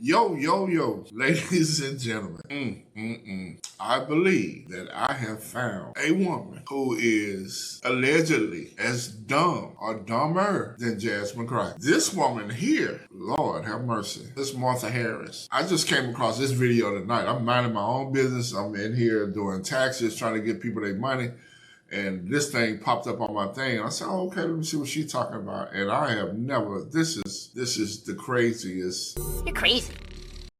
Yo, yo, yo, ladies and gentlemen, I believe that I have found a woman who is allegedly as dumb or dumber than Jasmine Christ. This woman here, Lord have mercy, this Martha Harris. I just came across this video tonight. I'm minding my own business. I'm in here doing taxes, trying to get people their money. And this thing popped up on my thing. I said, oh, okay, let me see what she's talking about. And I have never, this is the craziest. You're crazy.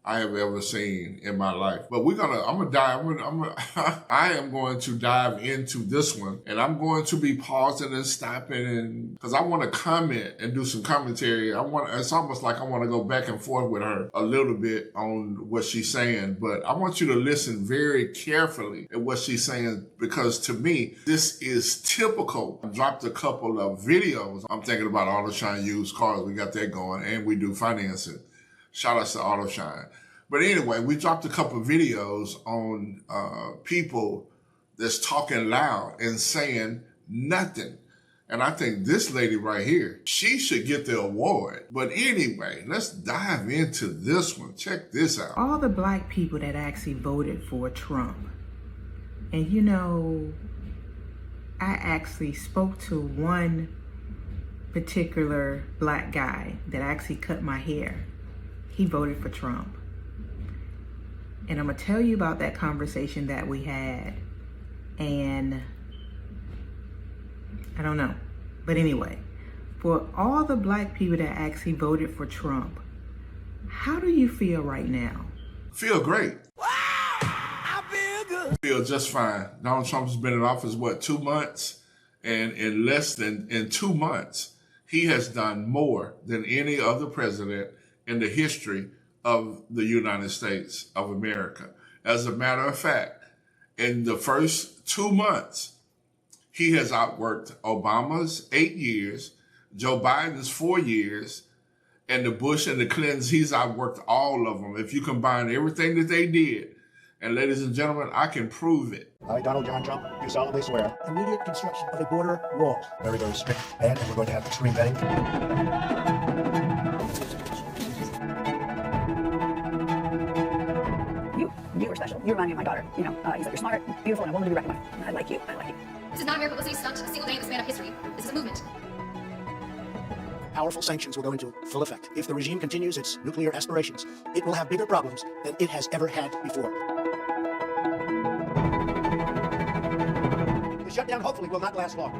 I have ever seen in my life. But I am going to dive into this one, and I'm going to be pausing and stopping, and because I want to comment and do some commentary. It's almost like I want to go back and forth with her a little bit on what she's saying, but I want you to listen very carefully at what she's saying, because to me, this is typical. I dropped a couple of videos. I'm thinking about Auto Shine used cars. We got that going, and we do financing. Shout out to Auto Shine. But anyway, we dropped a couple of videos on people that's talking loud and saying nothing. And I think this lady right here, she should get the award. But anyway, let's dive into this one. Check this out. All the black people that actually voted for Trump. And you know, I actually spoke to one particular black guy that actually cut my hair. He voted for Trump. And I'm going to tell you about that conversation that we had. And I don't know. But anyway, for all the black people that actually voted for Trump, how do you feel right now? Feel great. Wow, I feel good. Feel just fine. Donald Trump has been in office, 2 months? And in 2 months, he has done more than any other president in the history of the United States of America. As a matter of fact, in the first 2 months, he has outworked Obama's 8 years, Joe Biden's 4 years, and the Bush and the Clintons, he's outworked all of them. If you combine everything that they did, and ladies and gentlemen, I can prove it. I, Donald John Trump, do solemnly swear. Immediate construction of a border wall. Very, very strict. And we're going to have extreme vetting. You were special. You remind me of my daughter. You know, you said you're smart, beautiful, and a woman to be reckoned with. I like you. I like you. This is not a mere publicity stunt. A single day in the span of history. This is a movement. Powerful sanctions will go into full effect. If the regime continues its nuclear aspirations, it will have bigger problems than it has ever had before. The shutdown hopefully will not last long.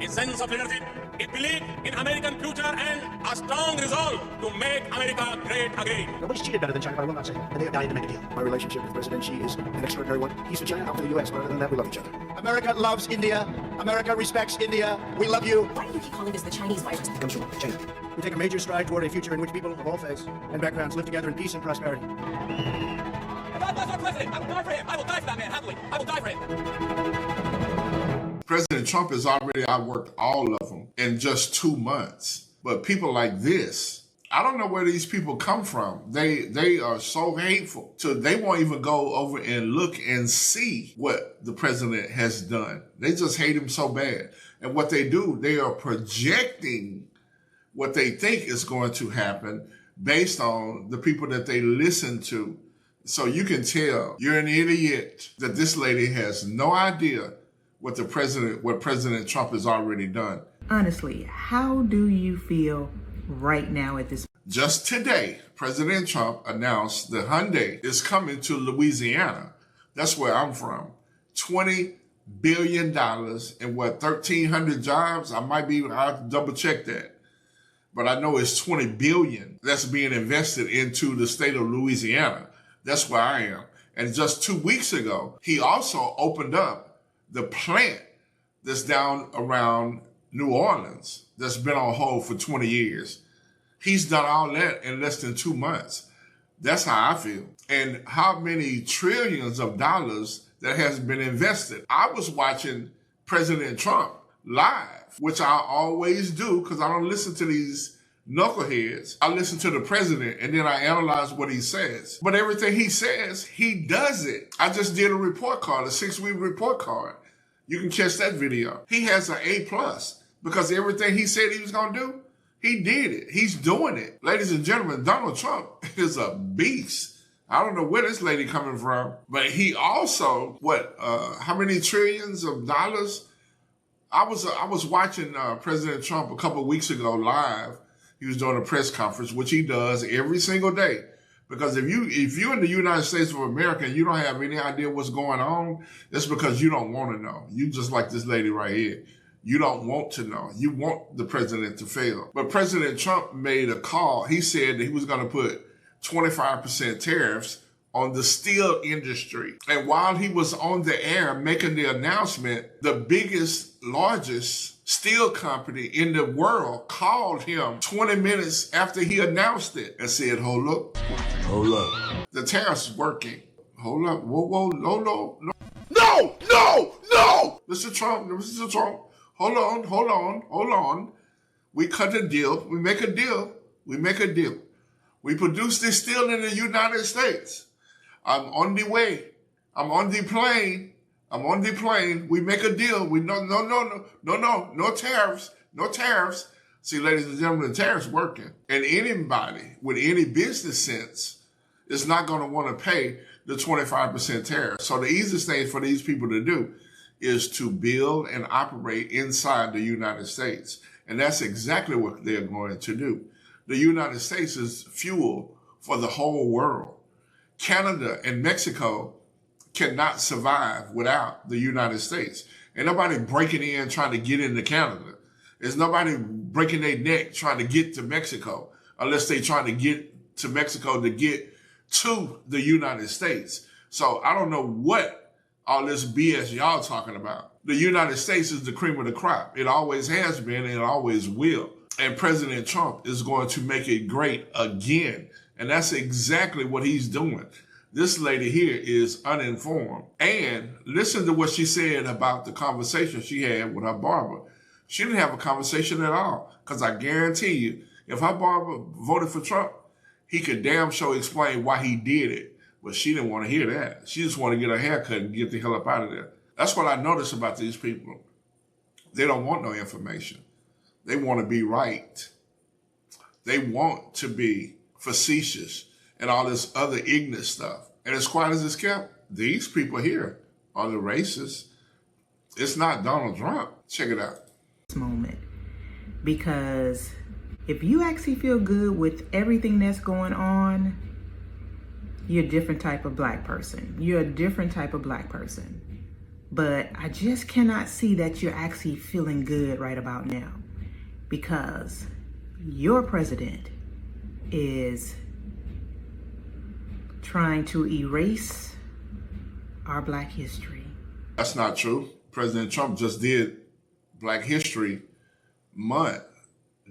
A sense of liberty, a belief in American future, and a strong resolve to make America great again. Nobody's cheated better than China, but I will not say that. And they have died to make a deal. My relationship with President Xi is an extraordinary one. He's for China, I'm for the U.S., but other than that, we love each other. America loves India. America respects India. We love you. Why do you keep calling this the Chinese virus? It comes from China. We take a major stride toward a future in which people of all faiths and backgrounds live together in peace and prosperity. If God bless our president, I will die for him. I will die for that man, happily. I will die for him. President Trump has already outworked all of them in just 2 months. But people like this, I don't know where these people come from. They are so hateful. So they won't even go over and look and see what the president has done. They just hate him so bad. And what they do, they are projecting what they think is going to happen based on the people that they listen to. So you can tell you're an idiot that this lady has no idea what President Trump has already done. Honestly, how do you feel right now at this? Just today, President Trump announced the Hyundai is coming to Louisiana. That's where I'm from. $20 billion and 1,300 jobs. I'll have to double check that. But I know it's 20 billion that's being invested into the state of Louisiana. That's where I am. And just 2 weeks ago, he also opened up the plant that's down around New Orleans that's been on hold for 20 years. He's done all that in less than 2 months. That's how I feel. And how many trillions of dollars that has been invested. I was watching President Trump live, which I always do because I don't listen to these knuckleheads. I listen to the president and then I analyze what he says. But everything he says, he does it. I just did a report card, a 6-week report card. You can catch that video. He has an A+, because everything he said he was going to do, he did it. He's doing it. Ladies and gentlemen, Donald Trump is a beast. I don't know where this lady coming from, but he also, how many trillions of dollars? I was watching President Trump a couple of weeks ago live. He was doing a press conference, which he does every single day. Because if you're in the United States of America and you don't have any idea what's going on, it's because you don't want to know. You just like this lady right here. You don't want to know. You want the president to fail. But President Trump made a call. He said that he was going to put 25% tariffs on the steel industry. And while he was on the air making the announcement, the biggest, largest steel company in the world called him 20 minutes after he announced it and said, hold up. Hold up. The tariff's working. Hold up. Whoa, no. No! Mr. Trump. Hold on. We cut a deal. We make a deal. We produce this steel in the United States. I'm on the way. I'm on the plane. We make a deal. No tariffs. See, ladies and gentlemen, the tariff's working. And anybody with any business sense is not going to want to pay the 25% tariff. So the easiest thing for these people to do is to build and operate inside the United States. And that's exactly what they're going to do. The United States is fuel for the whole world. Canada and Mexico cannot survive without the United States. Ain't nobody breaking in trying to get into Canada. There's nobody breaking their neck trying to get to Mexico unless they trying to get to Mexico to get to the United States. So I don't know what all this BS y'all talking about. The United States is the cream of the crop. It always has been and it always will. And President Trump is going to make it great again. And that's exactly what he's doing. This lady here is uninformed. And listen to what she said about the conversation she had with her barber. She didn't have a conversation at all. Because I guarantee you, if her barber voted for Trump, he could damn sure explain why he did it. But she didn't want to hear that. She just wanted to get her hair cut and get the hell up out of there. That's what I notice about these people. They don't want no information. They want to be right. They want to be facetious and all this other ignorant stuff. And as quiet as it's kept, these people here are the racists. It's not Donald Trump. Check it out. Moment. Because if you actually feel good with everything that's going on, you're a different type of black person. You're a different type of black person. But I just cannot see that you're actually feeling good right about now. Because your president is trying to erase our black history. That's not true. President Trump just did Black History Month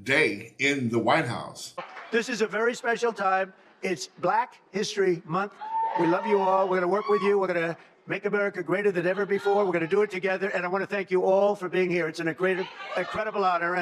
Day in the White House. This is a very special time. It's Black History Month. We love you all. We're going to work with you. We're going to make America greater than ever before. We're going to do it together. And I want to thank you all for being here. It's an incredible honor.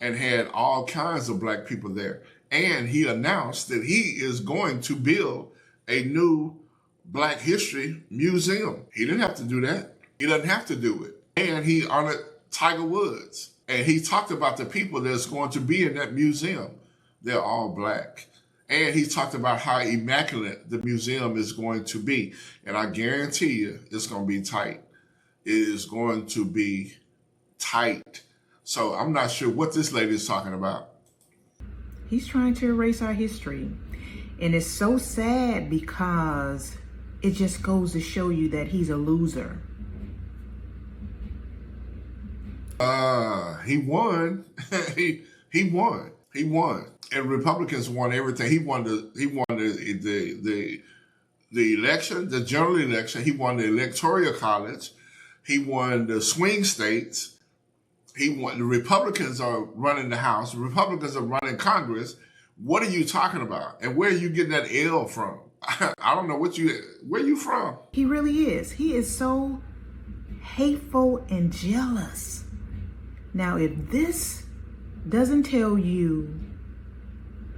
And had all kinds of black people there. And he announced that he is going to build a new Black History Museum. He didn't have to do that. He doesn't have to do it. And he honored Tiger Woods. And he talked about the people that's going to be in that museum. They're all black. And he talked about how immaculate the museum is going to be. And I guarantee you, it's going to be tight. It is going to be tight. So I'm not sure what this lady is talking about. He's trying to erase our history. And it's so sad because it just goes to show you that he's a loser. He won. he won. And Republicans won everything. He won the election, the general election. He won the electoral college. He won the swing states. He won. The Republicans are running the House. The Republicans are running Congress. What are you talking about? And where are you getting that L from? I don't know where you from? He really is. He is so hateful and jealous. Now, if this doesn't tell you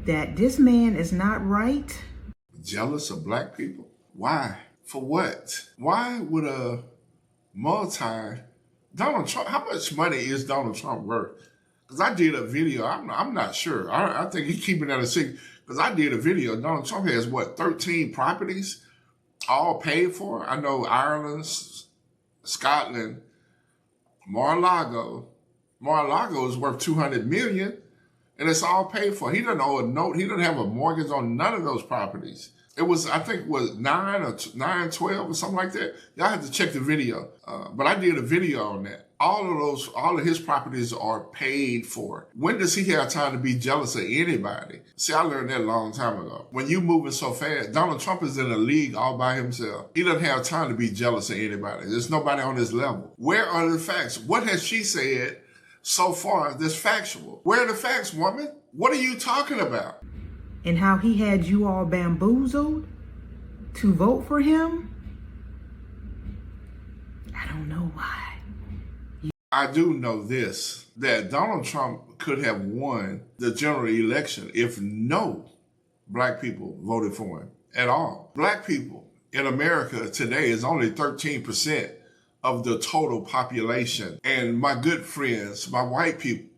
that this man is not right. Jealous of black people? Why? For what? Why would a multi-millionaire Donald Trump, how much money is Donald Trump worth? Because I did a video, I'm not sure. I think he's keeping that a secret. Because I did a video, Donald Trump has, what, 13 properties, all paid for? I know Ireland, Scotland, Mar-a-Lago. Mar-a-Lago is worth $200 million, and it's all paid for. He doesn't owe a note. He doesn't have a mortgage on none of those properties. It was, I think, was 9, 12 or something like that. Y'all have to check the video. But I did a video on that. All of his properties are paid for. When does he have time to be jealous of anybody? See, I learned that a long time ago. When you moving so fast, Donald Trump is in a league all by himself. He doesn't have time to be jealous of anybody. There's nobody on his level. Where are the facts? What has she said so far that's factual? Where are the facts, woman? What are you talking about? And how he had you all bamboozled to vote for him? I don't know why. I do know this, that Donald Trump could have won the general election if no black people voted for him at all. Black people in America today is only 13% of the total population. And my good friends, my white people,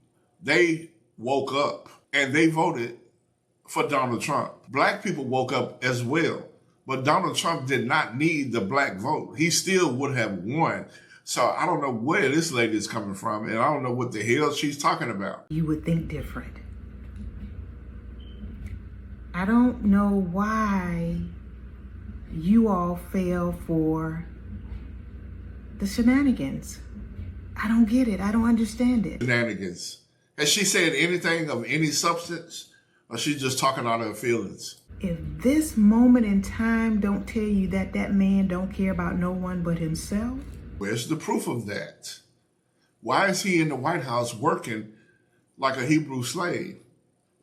they woke up and they voted for Donald Trump. Black people woke up as well, but Donald Trump did not need the black vote. He still would have won. So I don't know where this lady is coming from, and I don't know what the hell she's talking about. You would think different. I don't know why you all fell for the shenanigans. I don't get it. I don't understand it. Shenanigans. Has she said anything of any substance, or she's just talking out of her feelings? If this moment in time don't tell you that that man don't care about no one but himself, where's the proof of that? Why is he in the White House working like a Hebrew slave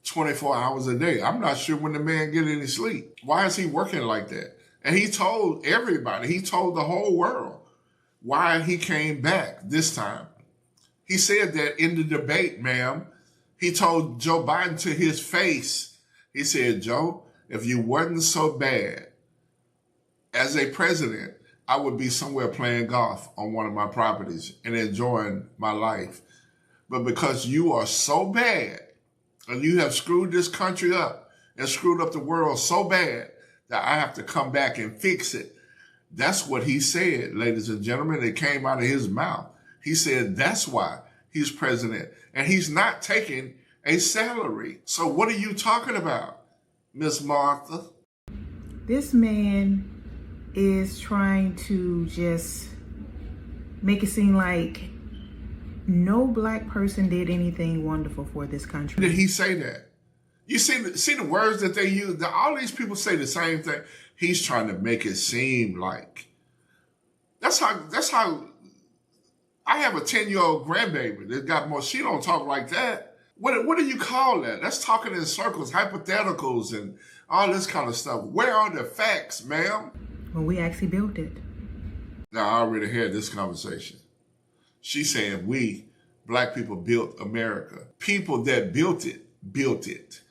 24 hours a day? I'm not sure when the man get any sleep. Why is he working like that? And he told everybody, he told the whole world why he came back this time. He said that in the debate, ma'am. He told Joe Biden to his face. He said, Joe, if you wasn't so bad as a president, I would be somewhere playing golf on one of my properties and enjoying my life. But because you are so bad and you have screwed this country up and screwed up the world so bad that I have to come back and fix it. That's what he said, ladies and gentlemen. It came out of his mouth. He said that's why he's president. And he's not taking a salary. So what are you talking about, Miss Martha? this man is trying to just make it seem like no black person did anything wonderful for this country. Did he say that? You see the words that they use? All these people say the same thing. He's trying to make it seem like. That's how I have a 10-year-old grandbaby that got more. She don't talk like that. What do you call that? That's talking in circles, hypotheticals, and all this kind of stuff. Where are the facts, ma'am? When we actually built it. Now, I already had this conversation. She's saying we, black people, built America. People that built it.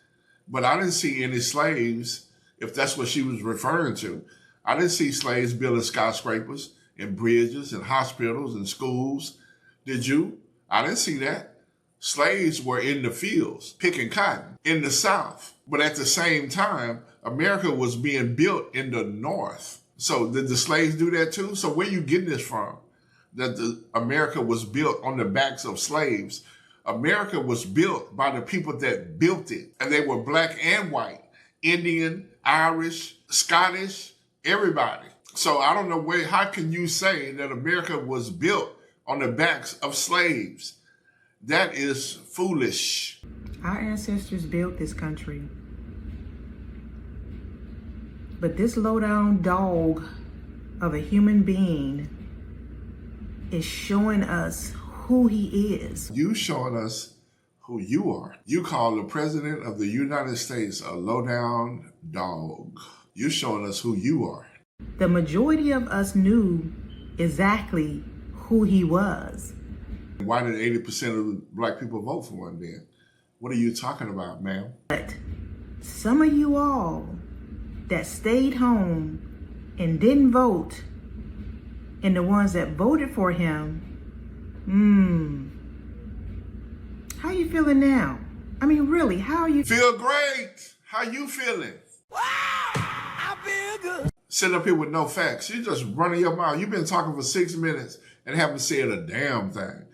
But I didn't see any slaves, if that's what she was referring to. I didn't see slaves building skyscrapers and bridges and hospitals and schools. Did you? I didn't see that. Slaves were in the fields picking cotton in the South. But at the same time, America was being built in the North. So did the slaves do that too? So where are you getting this from? That America was built on the backs of slaves. America was built by the people that built it. And they were black and white, Indian, Irish, Scottish, everybody. So I don't know how can you say that America was built on the backs of slaves? That is foolish. Our ancestors built this country. But this low-down dog of a human being is showing us who he is. You showing us who you are. You call the president of the United States a low-down dog. You showing us who you are. The majority of us knew exactly who he was. Why did 80% of black people vote for him then? What are you talking about, ma'am? But some of you all that stayed home and didn't vote, and the ones that voted for him, How you feeling now? I mean, really, how are you? Feel great. How you feeling? Wow, I feel good. Sitting up here with no facts. You just running your mouth. You've been talking for 6 minutes and haven't said a damn thing.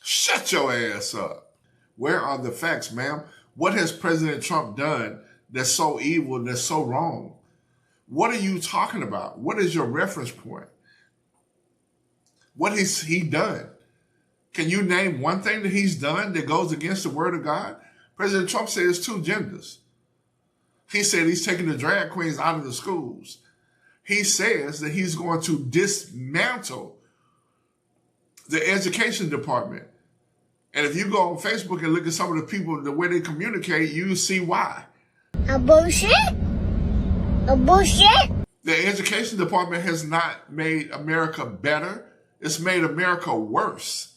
Shut your ass up. Where are the facts, ma'am? What has President Trump done that's so evil, that's so wrong? What are you talking about? What is your reference point? What has he done? Can you name one thing that he's done that goes against the word of God? President Trump says 2 genders. He said he's taking the drag queens out of the schools. He says that he's going to dismantle the education department. And if you go on Facebook and look at some of the people, the way they communicate, you see why. A bullshit? A bullshit? The education department has not made America better. It's made America worse.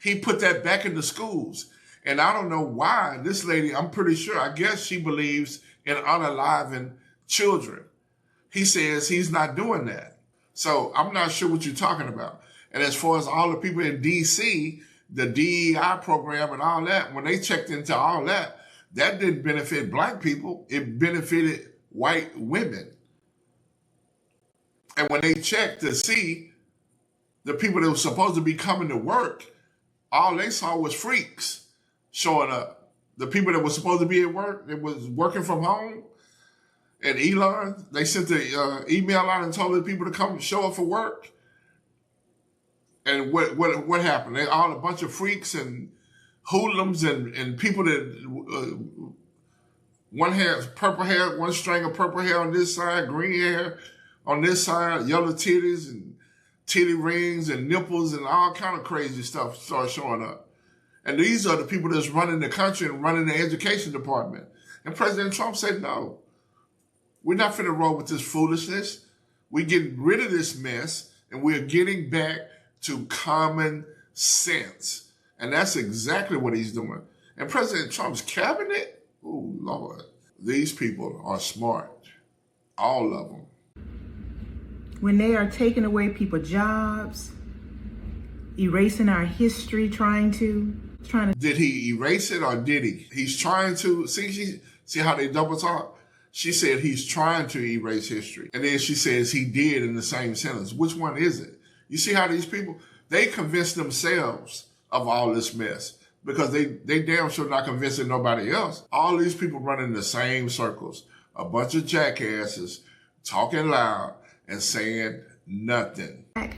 He put that back in the schools. And I don't know why this lady, I'm pretty sure, I guess she believes in unaliving children. He says he's not doing that. So I'm not sure what you're talking about. And as far as all the people in D.C., the DEI program and all that, when they checked into all that, that didn't benefit black people. It benefited white women. And when they checked to see the people that were supposed to be coming to work, all they saw was freaks showing up. The people that were supposed to be at work, that was working from home, and Elon, they sent the email out and told the people to come show up for work. And what happened? They all a bunch of freaks and hoodlums and people that one had purple hair, one string of purple hair on this side, green hair on this side, yellow titties and titty rings and nipples and all kind of crazy stuff started showing up. And these are the people that's running the country and running the education department. And President Trump said, no, we're not finna roll with this foolishness. We're getting rid of this mess and we're getting back to common sense. And that's exactly what he's doing. And President Trump's cabinet, oh, Lord, these people are smart. All of them. When they are taking away people's jobs, erasing our history, trying to. Did he erase it or did he? He's trying to. See how they double talk? She said he's trying to erase history. And then she says he did in the same sentence. Which one is it? You see how these people, they convince themselves of all this mess because they damn sure not convincing nobody else. All these people running the same circles. A bunch of jackasses talking loud and saying nothing. Back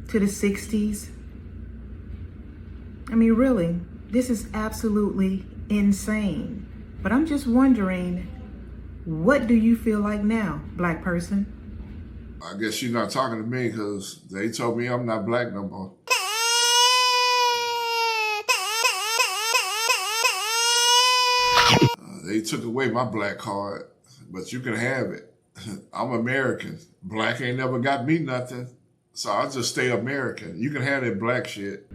to the 60s. I mean, really, this is absolutely insane. But I'm just wondering, what do you feel like now, black person? I guess you're not talking to me because they told me I'm not black no more. They took away my black card, but you can have it. I'm American. Black ain't never got me nothing, so I'll just stay American. You can have that black shit.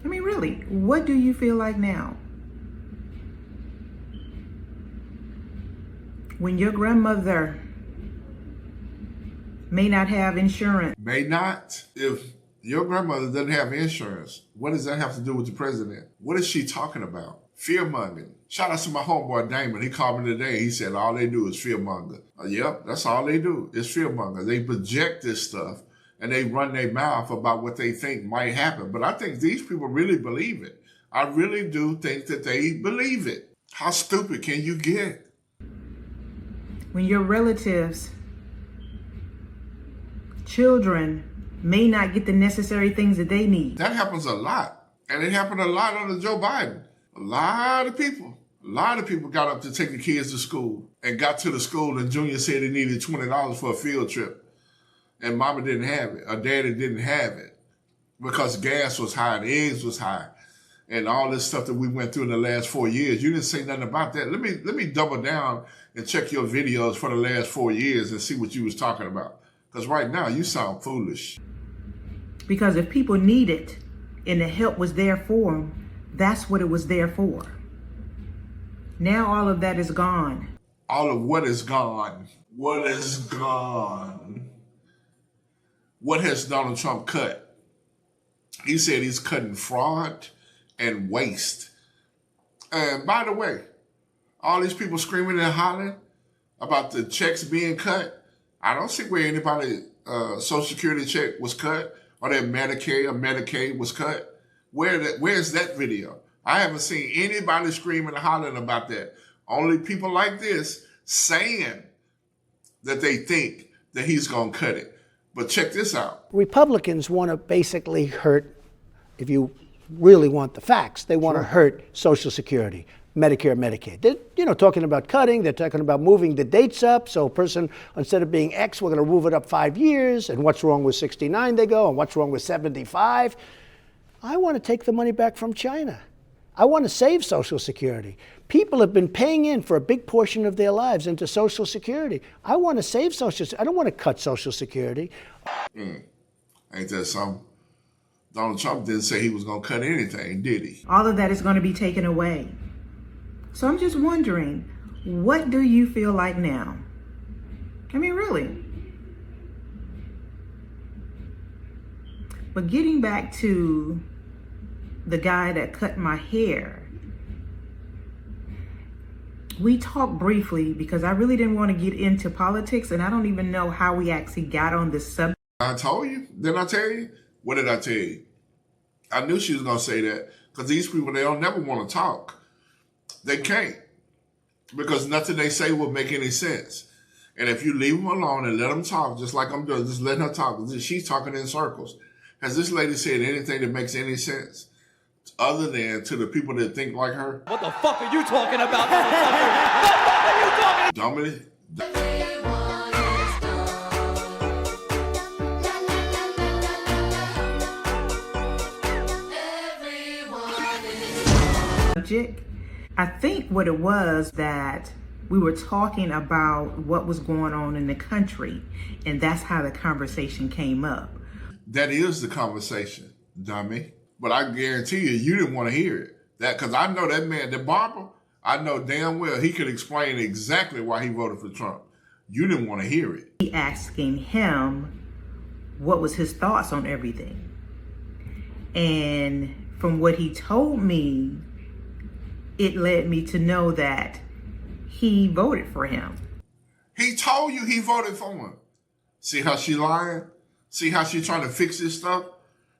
I mean, really, what do you feel like now? When your grandmother may not have insurance. May not? If your grandmother doesn't have insurance, what does that have to do with the president? What is she talking about? Fear-mongering. Shout out to my homeboy Damon. He called me today. He said all they do is fear-monger. Yep, that's all they do is fear-monger. They project this stuff and they run their mouth about what they think might happen. But I think these people really believe it. I really do think that they believe it. How stupid can you get? When your relatives, children, may not get the necessary things that they need. That happens a lot. And it happened a lot under Joe Biden. A lot of people got up to take the kids to school and got to the school and Junior said he needed $20 for a field trip. And mama didn't have it, or daddy didn't have it because gas was high, the eggs was high, and all this stuff that we went through in the last 4 years. You didn't say nothing about that. Let me double down and check your videos for the last 4 years and see what you was talking about. Because right now you sound foolish. Because if people need it and the help was there for them, that's what it was there for. Now all of that is gone. All of what is gone? What is gone? What has Donald Trump cut? He said he's cutting fraud and waste. And by the way, all these people screaming and hollering about the checks being cut, I don't see where anybody Social Security check was cut or their Medicare or Medicaid was cut. Where's that video? I haven't seen anybody screaming and hollering about that. Only people like this saying that they think that he's going to cut it. But check this out. Republicans want to basically hurt, if you really want the facts, they want to hurt Social Security, Medicare, Medicaid. They're, talking about cutting. They're talking about moving the dates up. So a person, instead of being X, we're going to move it up 5 years. And what's wrong with 69, they go, and what's wrong with 75? I want to take the money back from China. I want to save Social Security. People have been paying in for a big portion of their lives into Social Security. I want to save Social Security. I don't want to cut Social Security. Ain't that something? Donald Trump didn't say he was going to cut anything, did he? All of that is going to be taken away. So I'm just wondering, what do you feel like now? I mean, really. But getting back to the guy that cut my hair, we talked briefly because I really didn't want to get into politics, and I don't even know how we actually got on this subject. I told you. Didn't I tell you? What did I tell you? I knew she was going to say that because these people, they don't never want to talk. They can't because nothing they say will make any sense. And if you leave them alone and let them talk, just like I'm doing, just let her talk. She's talking in circles. Has this lady said anything that makes any sense other than to the people that think like her? What the fuck are you talking about, motherfucker? What the fuck are you talking about? I think what it was that we were talking about what was going on in the country, and that's how the conversation came up. That is the conversation, dummy. But I guarantee you didn't want to hear it. Because I know that man, the barber, I know damn well he could explain exactly why he voted for Trump. You didn't want to hear it. He asking him what was his thoughts on everything. And from what he told me, it led me to know that he voted for him. He told you he voted for him. See how she lying? See how she trying to fix this stuff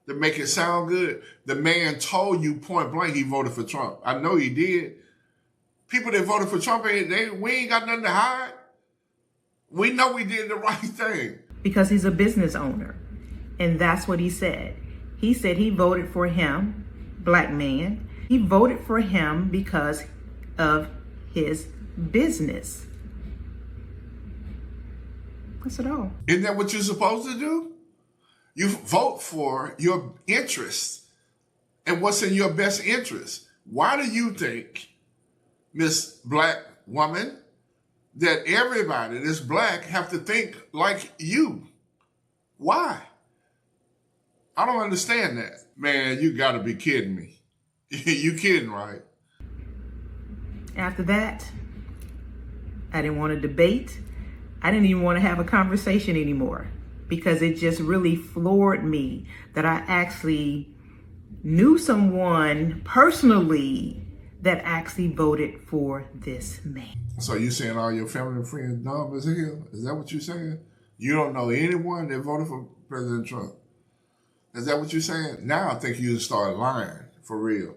to make it sound good? The man told you point blank he voted for Trump. I know he did. People that voted for Trump, we ain't got nothing to hide. We know we did the right thing. Because he's a business owner. And that's what he said. He said he voted for him, black man. He voted for him because of his business. That's it all. Isn't that what you're supposed to do? You vote for your interests and what's in your best interest. Why do you think, Miss Black Woman, that everybody that's black have to think like you? Why? I don't understand that. Man, you gotta be kidding me. You kidding, right? After that, I didn't want to debate. I didn't even want to have a conversation anymore because it just really floored me that I actually knew someone personally that actually voted for this man. So you saying all your family and friends dumb as hell? Is that what you're saying? You don't know anyone that voted for President Trump? Is that what you're saying? Now I think you start lying for real.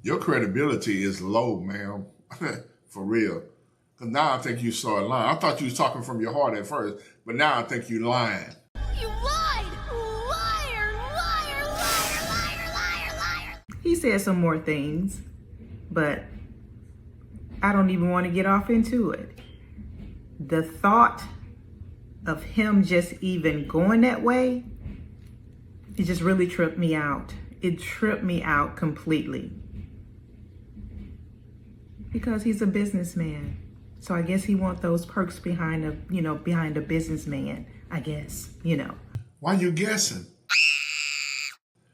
Your credibility is low, ma'am. For real. Because now I think you start lying. I thought you was talking from your heart at first, but now I think you lying. You lied! Liar! Liar! Liar! Liar! Liar! Liar! He said some more things, but I don't even want to get off into it. The thought of him just even going that way, it just really tripped me out. It tripped me out completely. Because he's a businessman. So I guess he wants those perks behind a businessman, I guess, Why you guessing?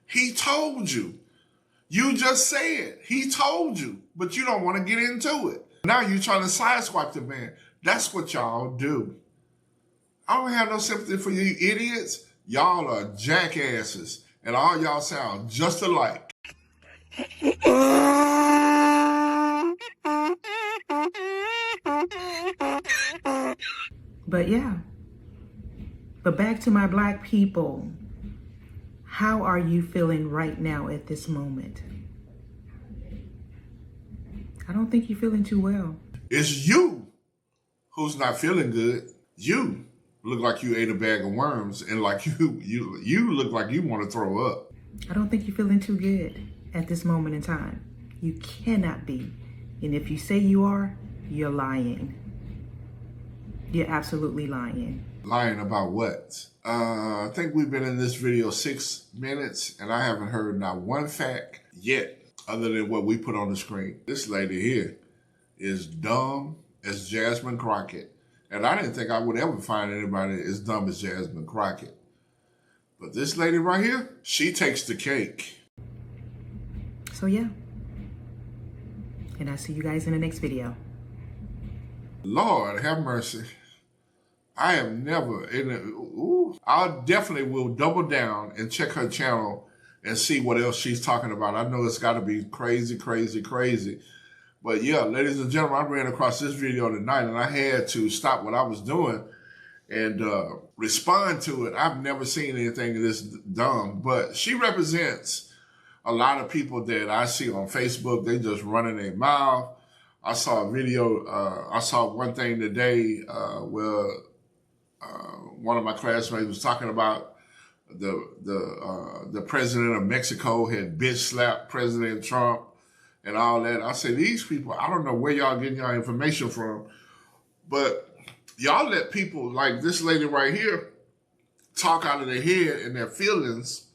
He told you. You just said he told you, but you don't want to get into it. Now you're trying to sideswipe the man. That's what y'all do. I don't have no sympathy for you idiots. Y'all are jackasses, and all y'all sound just alike. But yeah. But back to my black people. How are you feeling right now at this moment? I don't think you're feeling too well. It's you who's not feeling good. You look like you ate a bag of worms, and like you look like you want to throw up. I don't think you're feeling too good at this moment in time. You cannot be. And if you say you are, you're lying. You're absolutely lying. Lying about what? I think we've been in this video 6 minutes, and I haven't heard not one fact yet other than what we put on the screen. This lady here is dumb as Jasmine Crockett. And I didn't think I would ever find anybody as dumb as Jasmine Crockett. But this lady right here, she takes the cake. So yeah. And I'll see you guys in the next video. Lord have mercy. I am never I definitely will double down and check her channel and see what else she's talking about. I know it's got to be crazy, crazy, crazy. But yeah, ladies and gentlemen, I ran across this video tonight and I had to stop what I was doing and respond to it. I've never seen anything this dumb, but she represents a lot of people that I see on Facebook. They just running their mouth. I saw a video, I saw one thing today where one of my classmates was talking about the president of Mexico had bitch slapped President Trump and all that. I said, these people, I don't know where y'all getting y'all information from, but y'all let people like this lady right here talk out of their head and their feelings,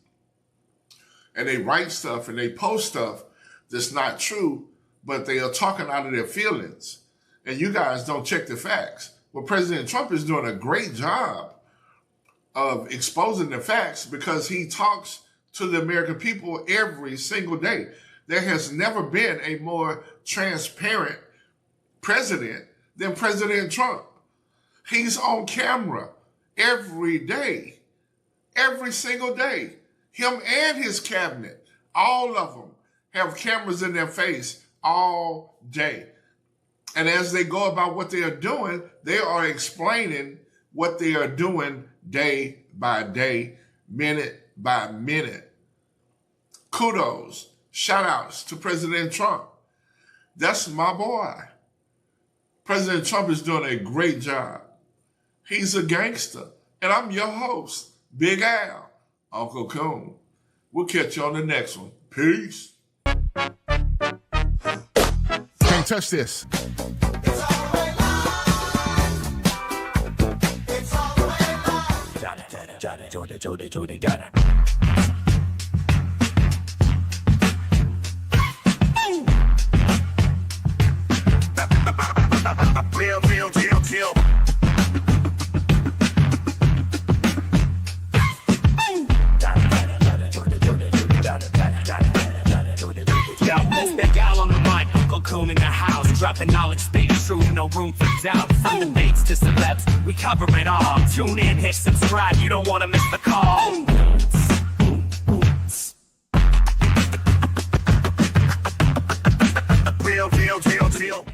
and they write stuff and they post stuff that's not true, but they are talking out of their feelings. And you guys don't check the facts. Well, President Trump is doing a great job of exposing the facts because he talks to the American people every single day. There has never been a more transparent president than President Trump. He's on camera every day, every single day. Him and his cabinet, all of them have cameras in their face all day. And as they go about what they are doing, they are explaining what they are doing day by day, minute by minute. Kudos, shout outs to President Trump. That's my boy. President Trump is doing a great job. He's a gangster. And I'm your host, Big Al, UncleCoon. We'll catch you on the next one. Peace. Can't touch this. Real. UncleCoon in the house, dropping knowledge, stay true, no room for doubt. From debates to celebs, we cover it all. Tune in, hit subscribe, you don't want to miss the call. Real.